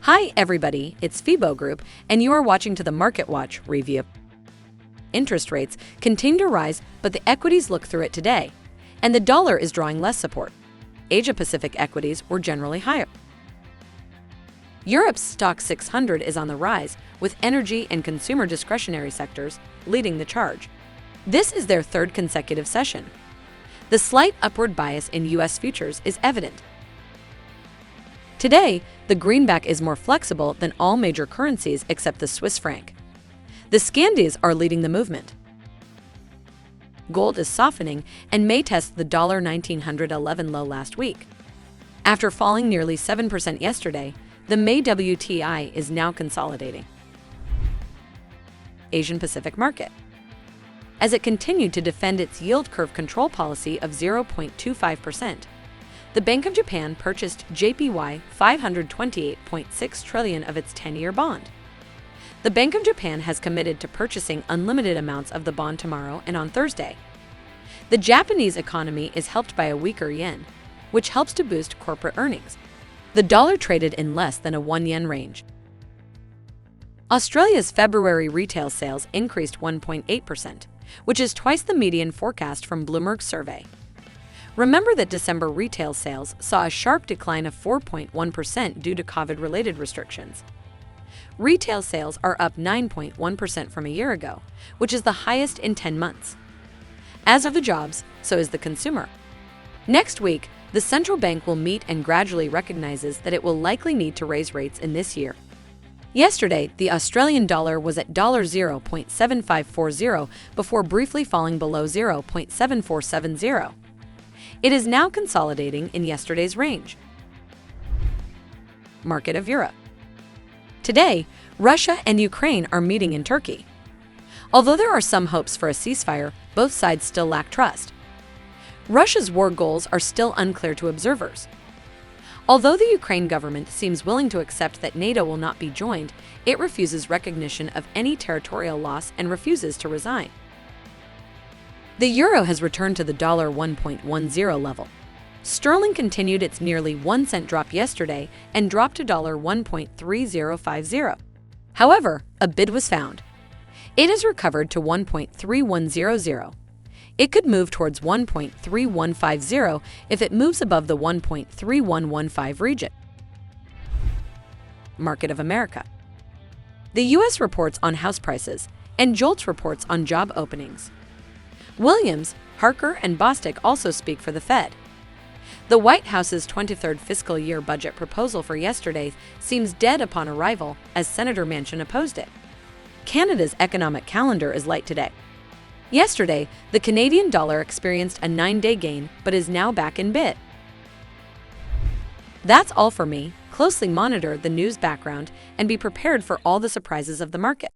Hi everybody, it's FIBO Group, and you are watching to the Market Watch review. Interest rates continue to rise, but the equities look through it today, and the dollar is drawing less support. Asia-Pacific equities were generally higher. Europe's Stoxx 600 is on the rise, with energy and consumer discretionary sectors leading the charge. This is their third consecutive session. The slight upward bias in U.S. futures is evident. Today, the greenback is more flexible than all major currencies except the Swiss franc. The Scandis are leading the movement. Gold is softening and may test the $1911 low last week. After falling nearly 7% yesterday, the May WTI is now consolidating. Asian Pacific market. As it continued to defend its yield curve control policy of 0.25%, the Bank of Japan purchased JPY 528.6 trillion of its 10-year bond. The Bank of Japan has committed to purchasing unlimited amounts of the bond tomorrow and on Thursday. The Japanese economy is helped by a weaker yen, which helps to boost corporate earnings. The dollar traded in less than a 1 yen range. Australia's February retail sales increased 1.8%, which is twice the median forecast from Bloomberg's survey. Remember that December retail sales saw a sharp decline of 4.1% due to COVID-related restrictions. Retail sales are up 9.1% from a year ago, which is the highest in 10 months. As are the jobs, so is the consumer. Next week, the central bank will meet and gradually recognizes that it will likely need to raise rates in this year. Yesterday, the Australian dollar was at $0.7540 before briefly falling below 0.7470. It is now consolidating in yesterday's range. Market of Europe. Today, Russia and Ukraine are meeting in Turkey. Although there are some hopes for a ceasefire, both sides still lack trust. Russia's war goals are still unclear to observers. Although the Ukraine government seems willing to accept that NATO will not be joined, it refuses recognition of any territorial loss and refuses to resign. The euro has returned to the $1.10 level. Sterling continued its nearly 1 cent drop yesterday and dropped to $1.3050. However, a bid was found. It has recovered to 1.3100. It could move towards 1.3150 if it moves above the 1.3115 region. Market of America. The U.S. reports on house prices, and JOLTS reports on job openings. Williams, Harker, and Bostic also speak for the Fed. The White House's 23rd fiscal year budget proposal for yesterday seems dead upon arrival, as Senator Manchin opposed it. Canada's economic calendar is light today. Yesterday, the Canadian dollar experienced a 9-day gain but is now back in bid. That's all for me. Closely monitor the news background and be prepared for all the surprises of the market.